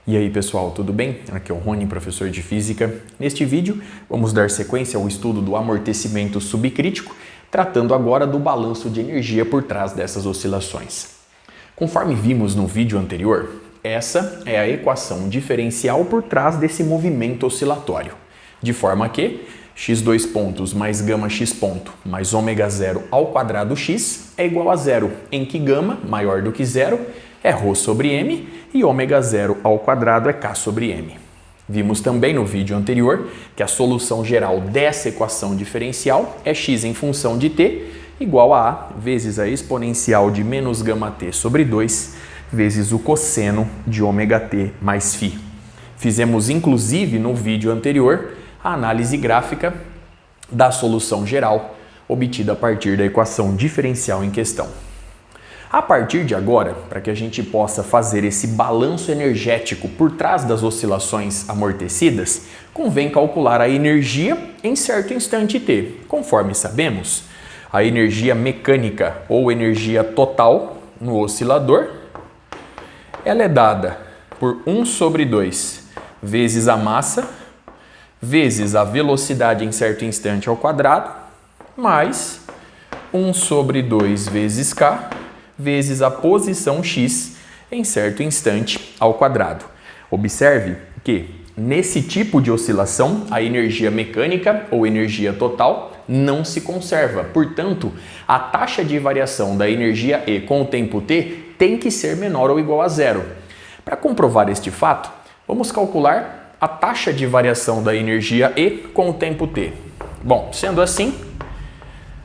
E aí pessoal, tudo bem? Aqui é o Rony, professor de Física. Neste vídeo vamos dar sequência ao estudo do amortecimento subcrítico, tratando agora do balanço de energia por trás dessas oscilações. Conforme vimos no vídeo anterior, essa é a equação diferencial por trás desse movimento oscilatório, de forma que x2 pontos mais gama x ponto mais ômega zero ao quadrado x é igual a zero, em que gama, maior do que zero, é ρ sobre m e ômega zero ao quadrado é k sobre m. Vimos também no vídeo anterior que a solução geral dessa equação diferencial é x em função de t igual a A vezes a exponencial de menos gama t sobre 2 vezes o cosseno de ômega t mais φ. Fizemos inclusive no vídeo anterior a análise gráfica da solução geral obtida a partir da equação diferencial em questão. A partir de agora, para que a gente possa fazer esse balanço energético por trás das oscilações amortecidas, convém calcular a energia em certo instante t. Conforme sabemos, a energia mecânica ou energia total no oscilador, ela é dada por 1 sobre 2 vezes a massa, vezes a velocidade em certo instante ao quadrado, mais 1 sobre 2 vezes k, vezes a posição x em certo instante ao quadrado. Observe que, nesse tipo de oscilação, a energia mecânica ou energia total não se conserva. Portanto, a taxa de variação da energia E com o tempo t tem que ser menor ou igual a zero. Para comprovar este fato, vamos calcular a taxa de variação da energia E com o tempo t. Bom, sendo assim,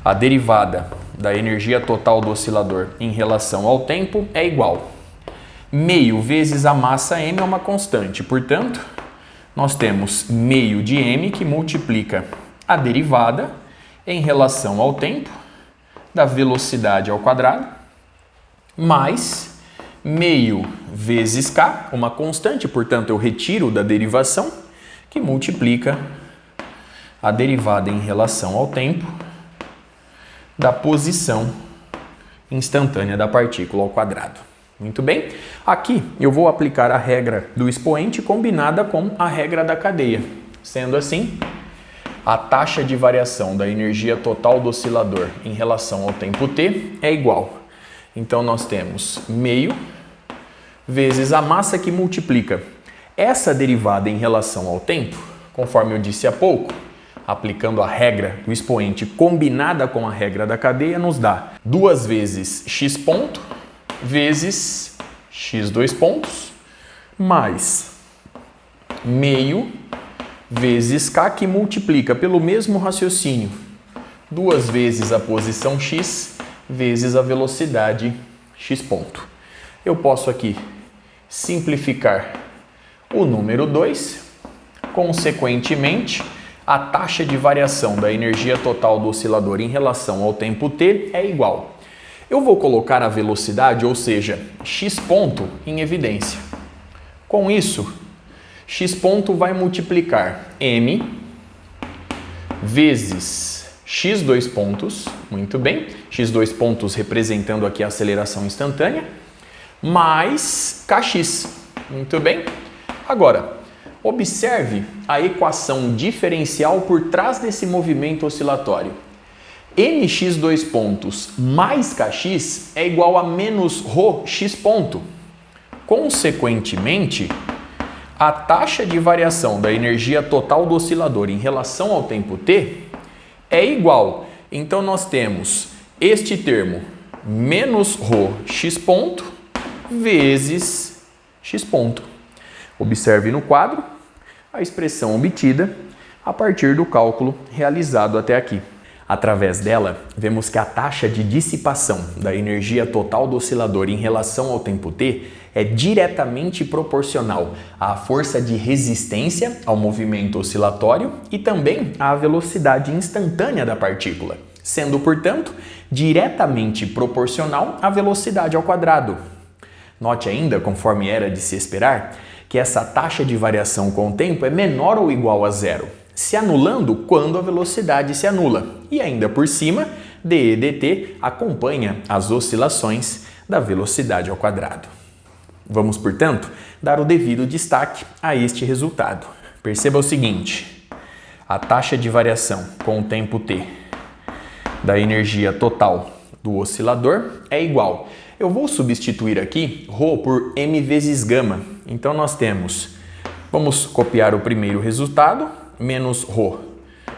a derivada da energia total do oscilador em relação ao tempo é igual. Meio vezes a massa m é uma constante, portanto, nós temos meio de m que multiplica a derivada em relação ao tempo da velocidade ao quadrado, mais meio vezes k, uma constante, portanto, eu retiro da derivação, que multiplica a derivada em relação ao tempo da posição instantânea da partícula ao quadrado. Muito bem? Aqui eu vou aplicar a regra do expoente combinada com a regra da cadeia. Sendo assim, a taxa de variação da energia total do oscilador em relação ao tempo t é igual. Então nós temos meio vezes a massa que multiplica essa derivada em relação ao tempo, conforme eu disse há pouco, aplicando a regra do expoente combinada com a regra da cadeia, nos dá 2 vezes x ponto vezes x2 pontos mais meio vezes k, que multiplica pelo mesmo raciocínio 2 vezes a posição x vezes a velocidade x ponto. Eu posso aqui simplificar o número 2, consequentemente, a taxa de variação da energia total do oscilador em relação ao tempo t é igual. Eu vou colocar a velocidade, ou seja, x ponto, em evidência. Com isso, x ponto vai multiplicar m vezes x2 pontos, muito bem, x2 pontos representando aqui a aceleração instantânea, mais kx, muito bem. Agora, observe a equação diferencial por trás desse movimento oscilatório. Mx2 pontos mais kx é igual a menos ρx ponto. Consequentemente, a taxa de variação da energia total do oscilador em relação ao tempo t é igual. Então nós temos este termo menos ρx ponto vezes x ponto. Observe no quadro a expressão obtida a partir do cálculo realizado até aqui. Através dela, vemos que a taxa de dissipação da energia total do oscilador em relação ao tempo t é diretamente proporcional à força de resistência ao movimento oscilatório e também à velocidade instantânea da partícula, sendo, portanto, diretamente proporcional à velocidade ao quadrado. Note ainda, conforme era de se esperar, que essa taxa de variação com o tempo é menor ou igual a zero, se anulando quando a velocidade se anula. E ainda por cima, dE dt acompanha as oscilações da velocidade ao quadrado. Vamos, portanto, dar o devido destaque a este resultado. Perceba o seguinte, a taxa de variação com o tempo t da energia total do oscilador é igual. Eu vou substituir aqui ρ por m vezes gama. Então nós temos, vamos copiar o primeiro resultado, menos ρ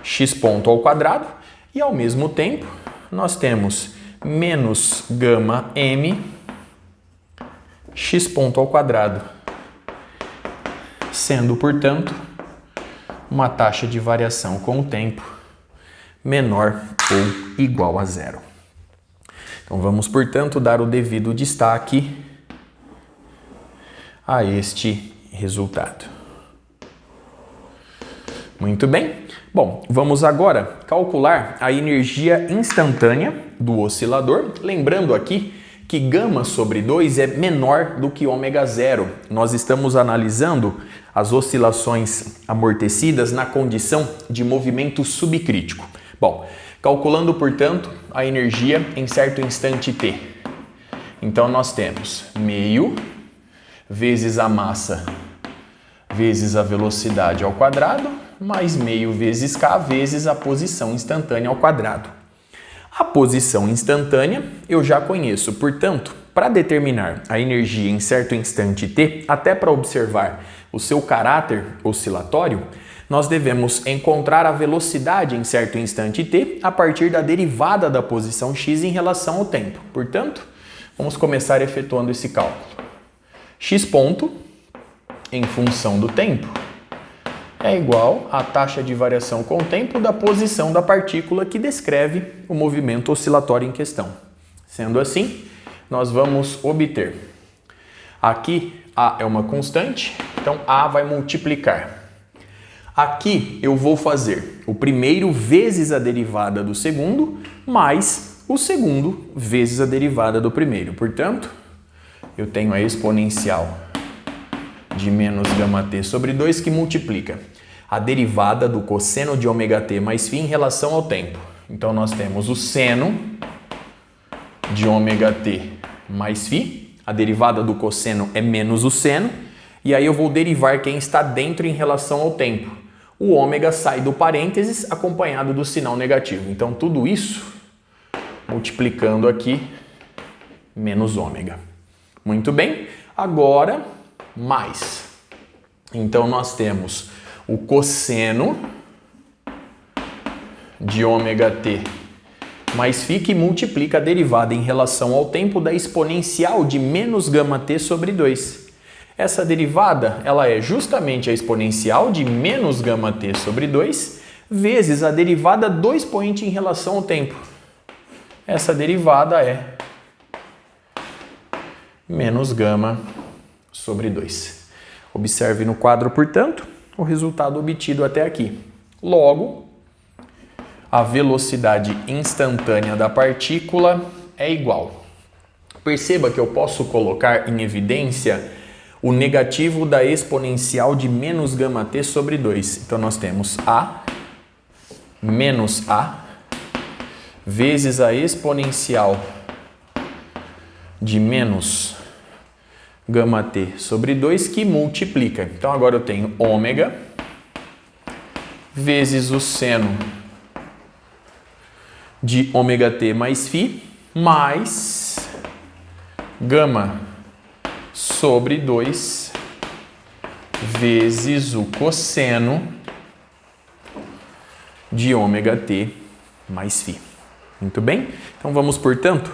x ponto ao quadrado, e ao mesmo tempo nós temos menos gama m x ponto ao quadrado, sendo, portanto, uma taxa de variação com o tempo menor ou igual a zero. Então vamos, portanto, dar o devido destaque a este resultado. Muito bem. Bom, vamos agora calcular a energia instantânea do oscilador, lembrando aqui que gama sobre 2 é menor do que ômega zero. Nós estamos analisando as oscilações amortecidas na condição de movimento subcrítico. Bom, calculando, portanto, a energia em certo instante t. Então nós temos meio vezes a massa vezes a velocidade ao quadrado, mais meio vezes k vezes a posição instantânea ao quadrado. A posição instantânea eu já conheço, portanto, para determinar a energia em certo instante t, até para observar o seu caráter oscilatório, nós devemos encontrar a velocidade em certo instante t a partir da derivada da posição x em relação ao tempo. Portanto, vamos começar efetuando esse cálculo. X ponto em função do tempo é igual à taxa de variação com o tempo da posição da partícula que descreve o movimento oscilatório em questão. Sendo assim, nós vamos obter, aqui A é uma constante, então A vai multiplicar. Aqui eu vou fazer o primeiro vezes a derivada do segundo, mais o segundo vezes a derivada do primeiro. Portanto, eu tenho a exponencial de menos gama t sobre 2 que multiplica a derivada do cosseno de ômega t mais φ em relação ao tempo. Então nós temos o seno de ômega t mais φ, a derivada do cosseno é menos o seno, e aí eu vou derivar quem está dentro em relação ao tempo. O ômega sai do parênteses acompanhado do sinal negativo. Então tudo isso multiplicando aqui menos ômega. Muito bem, agora mais. Então nós temos o cosseno de ômega t mais φ que multiplica a derivada em relação ao tempo da exponencial de menos gama t sobre 2. Essa derivada ela é justamente a exponencial de menos gama t sobre 2 vezes a derivada do expoente em relação ao tempo. Essa derivada é menos gama sobre 2. Observe no quadro, portanto, o resultado obtido até aqui. Logo, a velocidade instantânea da partícula é igual. Perceba que eu posso colocar em evidência o negativo da exponencial de menos gama t sobre 2. Então, nós temos A menos A vezes a exponencial de menos gama t sobre 2 que multiplica. Então agora eu tenho ômega vezes o seno de ômega t mais φ mais gama sobre 2 vezes o cosseno de ômega t mais φ. Muito bem? Então vamos, portanto,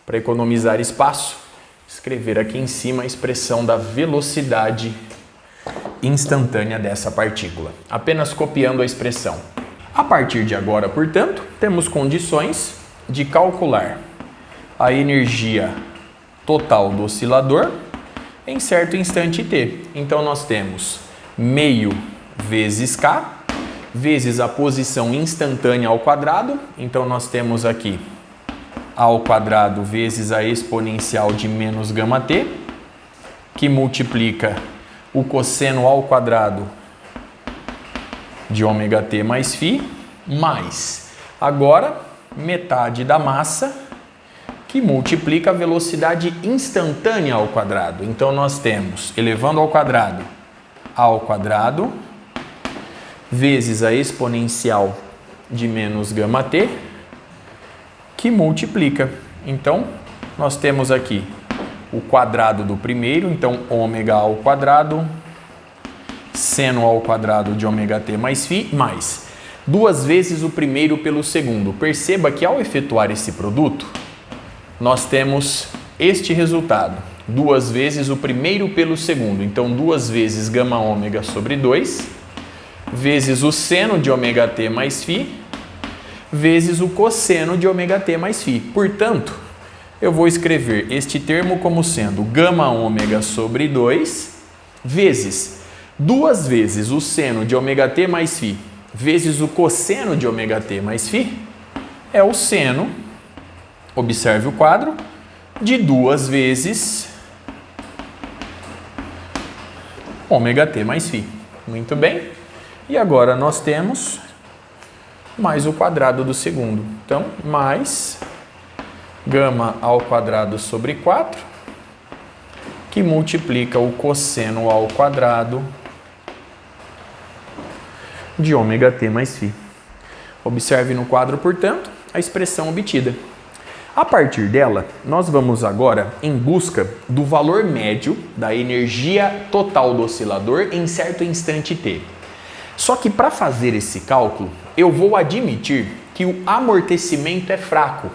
para economizar espaço, escrever aqui em cima a expressão da velocidade instantânea dessa partícula, apenas copiando a expressão. A partir de agora, portanto, temos condições de calcular a energia total do oscilador em certo instante t. Então nós temos meio vezes k vezes a posição instantânea ao quadrado. Então nós temos aqui a ao quadrado vezes a exponencial de menos gama t, que multiplica o cosseno ao quadrado de ômega t mais φ, mais agora metade da massa que multiplica a velocidade instantânea ao quadrado. Então, nós temos elevando ao quadrado vezes a exponencial de menos gama t, que multiplica. Então, nós temos aqui o quadrado do primeiro, então ômega ao quadrado, seno ao quadrado de ômega t mais φ, mais 2 vezes o primeiro pelo segundo. Perceba que ao efetuar esse produto, nós temos este resultado. 2 vezes o primeiro pelo segundo. Então, 2 vezes gama ômega sobre 2, vezes o seno de ômega t mais φ, vezes o cosseno de ômega t mais φ. Portanto, eu vou escrever este termo como sendo gama ômega sobre 2, vezes 2 vezes o seno de ômega t mais φ, vezes o cosseno de ômega t mais φ, é o seno, observe o quadro, de 2 vezes ômega t mais φ. Muito bem. E agora nós temos mais o quadrado do segundo. Então, mais gama ao quadrado sobre 4, que multiplica o cosseno ao quadrado de ômega t mais φ. Observe no quadro, portanto, a expressão obtida. A partir dela, nós vamos agora em busca do valor médio da energia total do oscilador em certo instante t. Só que para fazer esse cálculo, eu vou admitir que o amortecimento é fraco.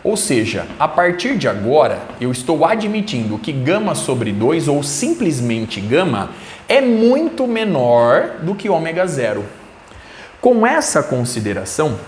Ou seja, a partir de agora, eu estou admitindo que gama sobre 2, ou simplesmente gama, é muito menor do que ômega zero. Com essa consideração,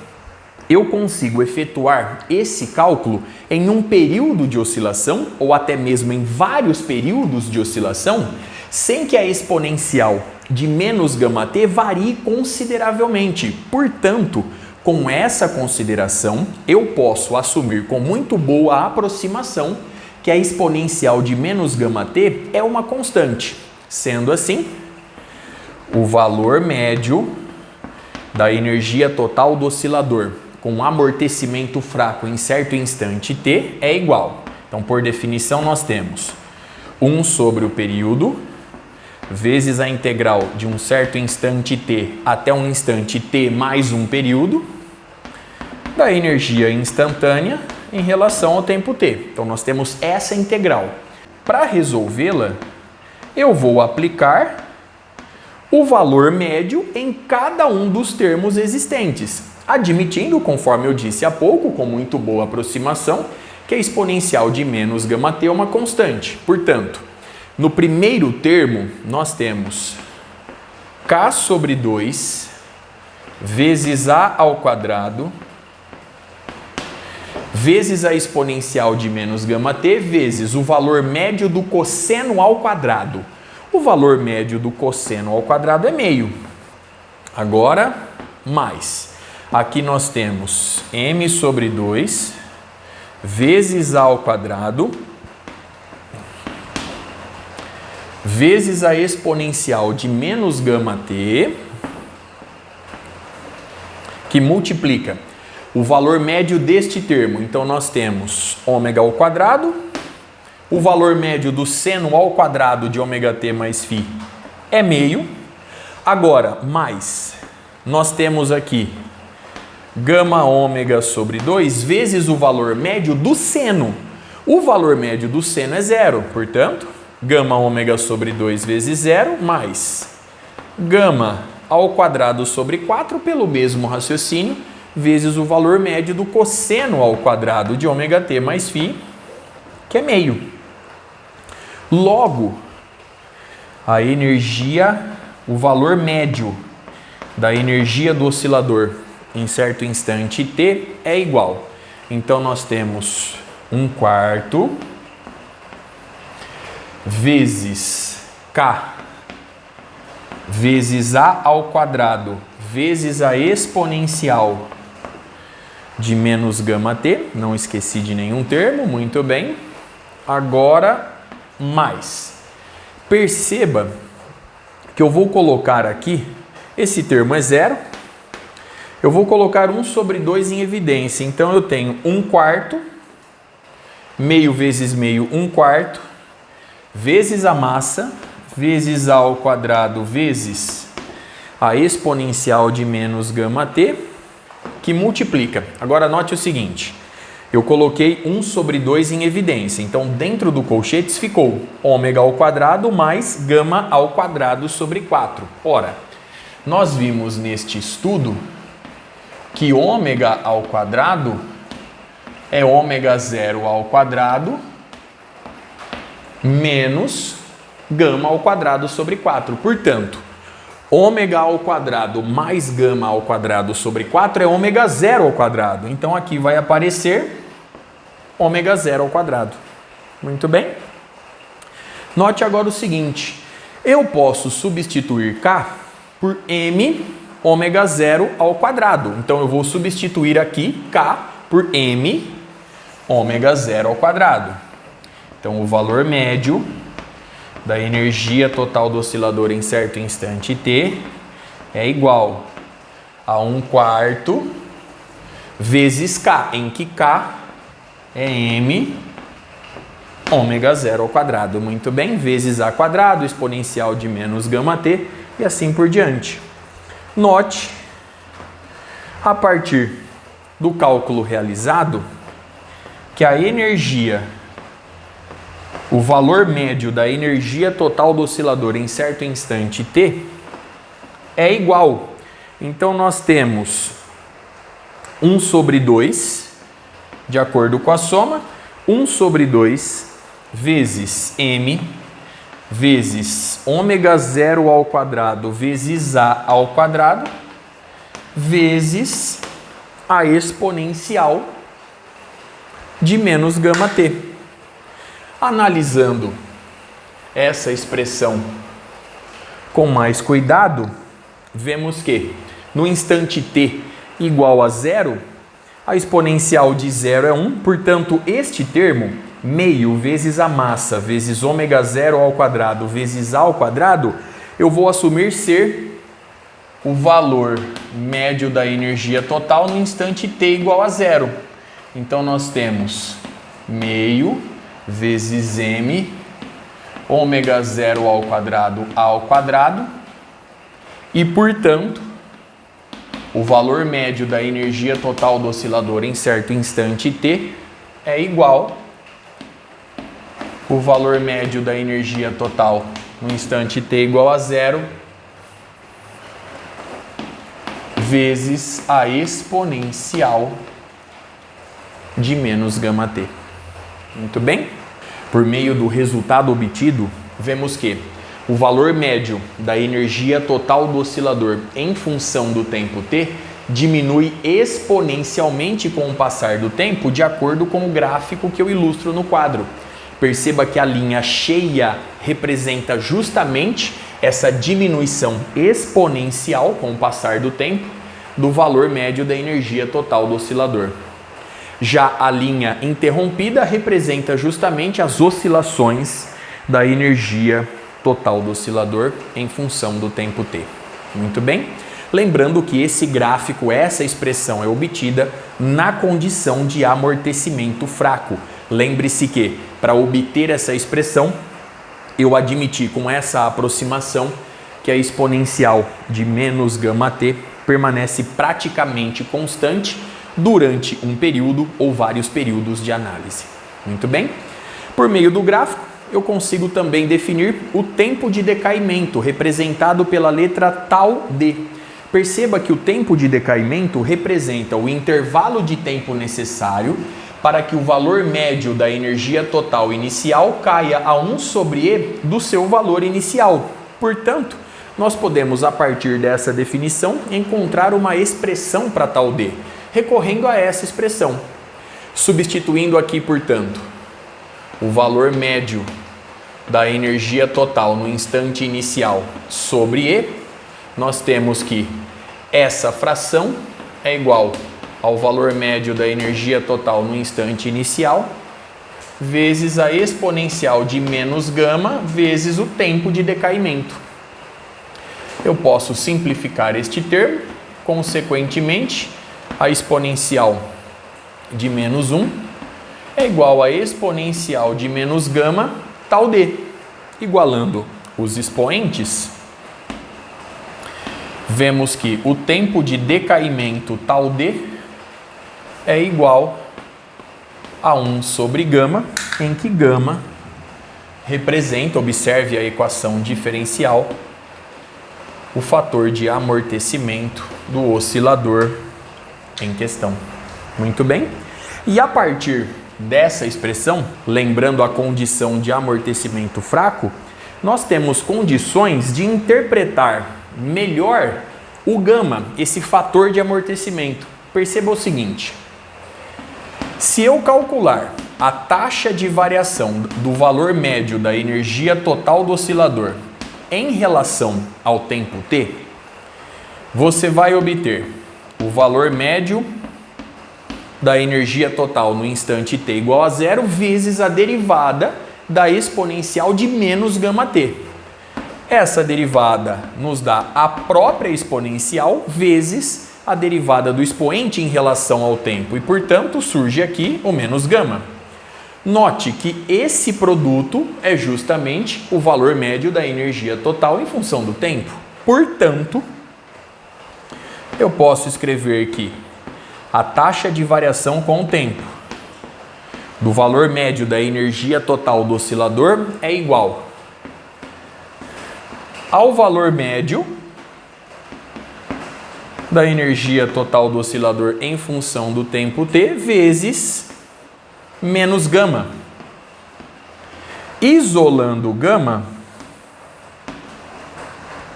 eu consigo efetuar esse cálculo em um período de oscilação, ou até mesmo em vários períodos de oscilação, sem que a exponencial de menos gama t varie consideravelmente. Portanto, com essa consideração, eu posso assumir com muito boa aproximação que a exponencial de menos gama t é uma constante. Sendo assim, o valor médio da energia total do oscilador com amortecimento fraco em certo instante t é igual. Então, por definição, nós temos 1 sobre o período vezes a integral de um certo instante t até um instante t mais um período da energia instantânea em relação ao tempo t. Então, nós temos essa integral. Para resolvê-la, eu vou aplicar o valor médio em cada um dos termos existentes, admitindo, conforme eu disse há pouco, com muito boa aproximação, que a exponencial de menos gama t é uma constante. Portanto, no primeiro termo, nós temos k sobre 2 vezes a ao quadrado vezes a exponencial de menos gama t vezes o valor médio do cosseno ao quadrado. O valor médio do cosseno ao quadrado é meio. Agora, mais. Aqui nós temos m sobre 2 vezes a ao quadrado vezes a exponencial de menos gama t, que multiplica o valor médio deste termo. Então, nós temos ômega ao quadrado, o valor médio do seno ao quadrado de ômega t mais φ é meio. Agora, mais, nós temos aqui gama ômega sobre 2 vezes o valor médio do seno. O valor médio do seno é zero, portanto, gama ômega sobre 2 vezes zero, mais gama ao quadrado sobre 4 pelo mesmo raciocínio, vezes o valor médio do cosseno ao quadrado de ômega t mais φ, que é meio. Logo, a energia, o valor médio da energia do oscilador em certo instante t é igual. Então, nós temos 1/4 vezes k vezes a ao quadrado vezes a exponencial de menos gama t. Não esqueci de nenhum termo, muito bem. Agora, mais. Perceba que eu vou colocar aqui, esse termo é zero, eu vou colocar 1 sobre 2 em evidência. Então, eu tenho 1/4 meio vezes meio, 1/4, vezes a massa, vezes a ao quadrado, vezes a exponencial de menos γt, que multiplica. Agora note o seguinte, eu coloquei 1 sobre 2 em evidência, então dentro do colchetes ficou ômega ao quadrado mais gama ao quadrado sobre 4. Ora, nós vimos neste estudo que ômega ao quadrado é ômega zero ao quadrado menos gama ao quadrado sobre 4. Portanto, ômega ao quadrado mais gama ao quadrado sobre 4 é ômega zero ao quadrado. Então aqui vai aparecer ômega zero ao quadrado. Muito bem? Note agora o seguinte, eu posso substituir K por M ômega zero ao quadrado. Então eu vou substituir aqui K por M ômega zero ao quadrado. Então o valor médio da energia total do oscilador em certo instante t é igual a 1/4 vezes K, em que K é M ômega zero ao quadrado. Muito bem, vezes A quadrado, exponencial de menos γt e assim por diante. Note, a partir do cálculo realizado, que a energia, o valor médio da energia total do oscilador em certo instante t é igual. Então nós temos 1 sobre 2, de acordo com a soma, 1 sobre 2 vezes m vezes ômega zero ao quadrado vezes A ao quadrado vezes a exponencial de menos γt. Analisando essa expressão com mais cuidado, vemos que no instante t igual a zero, a exponencial de zero é 1, portanto este termo, meio vezes a massa vezes ômega zero ao quadrado vezes A ao quadrado, eu vou assumir ser o valor médio da energia total no instante t igual a zero. Então nós temos meio vezes m ômega zero ao quadrado A ao quadrado e, portanto, o valor médio da energia total do oscilador em certo instante t é igual o valor médio da energia total no instante t igual a zero vezes a exponencial de menos γt. Muito bem? Por meio do resultado obtido, vemos que o valor médio da energia total do oscilador em função do tempo t diminui exponencialmente com o passar do tempo, de acordo com o gráfico que eu ilustro no quadro. Perceba que a linha cheia representa justamente essa diminuição exponencial com o passar do tempo do valor médio da energia total do oscilador. Já a linha interrompida representa justamente as oscilações da energia total do oscilador em função do tempo t. Muito bem? Lembrando que esse gráfico, essa expressão é obtida na condição de amortecimento fraco. Lembre-se que, para obter essa expressão, eu admiti com essa aproximação que a exponencial de menos γt permanece praticamente constante durante um período ou vários períodos de análise. Muito bem? Por meio do gráfico, eu consigo também definir o tempo de decaimento, representado pela letra tau d. Perceba que o tempo de decaimento representa o intervalo de tempo necessário para que o valor médio da energia total inicial caia a 1 sobre E do seu valor inicial. Portanto, nós podemos, a partir dessa definição, encontrar uma expressão para tal d, recorrendo a essa expressão. Substituindo aqui, portanto, o valor médio da energia total no instante inicial sobre E, nós temos que essa fração é igual ao valor médio da energia total no instante inicial vezes a exponencial de menos gama vezes o tempo de decaimento. Eu posso simplificar este termo, consequentemente, a exponencial de menos 1 é igual a exponencial de menos gama tal D. Igualando os expoentes, vemos que o tempo de decaimento tal D é igual a 1 sobre gama, em que gama representa, observe a equação diferencial, o fator de amortecimento do oscilador em questão. Muito bem. E a partir dessa expressão, lembrando a condição de amortecimento fraco, nós temos condições de interpretar melhor o gama, esse fator de amortecimento. Perceba o seguinte: se eu calcular a taxa de variação do valor médio da energia total do oscilador em relação ao tempo t, você vai obter o valor médio da energia total no instante t igual a zero vezes a derivada da exponencial de menos gama t. Essa derivada nos dá a própria exponencial vezes a derivada do expoente em relação ao tempo e, portanto, surge aqui o menos gama. Note que esse produto é justamente o valor médio da energia total em função do tempo. Portanto, eu posso escrever que a taxa de variação com o tempo do valor médio da energia total do oscilador é igual ao valor médio da energia total do oscilador em função do tempo t vezes menos gama. Isolando gama,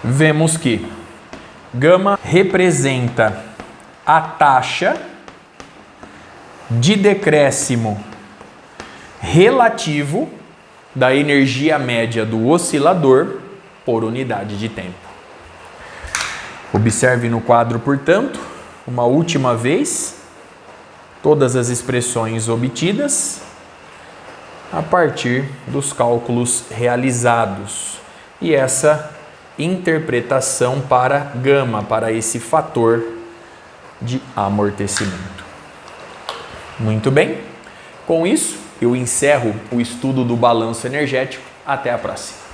vemos que gama representa a taxa de decréscimo relativo da energia média do oscilador por unidade de tempo. Observe no quadro, portanto, uma última vez, todas as expressões obtidas a partir dos cálculos realizados e essa interpretação para gama, para esse fator de amortecimento. Muito bem, com isso eu encerro o estudo do balanço energético. Até a próxima.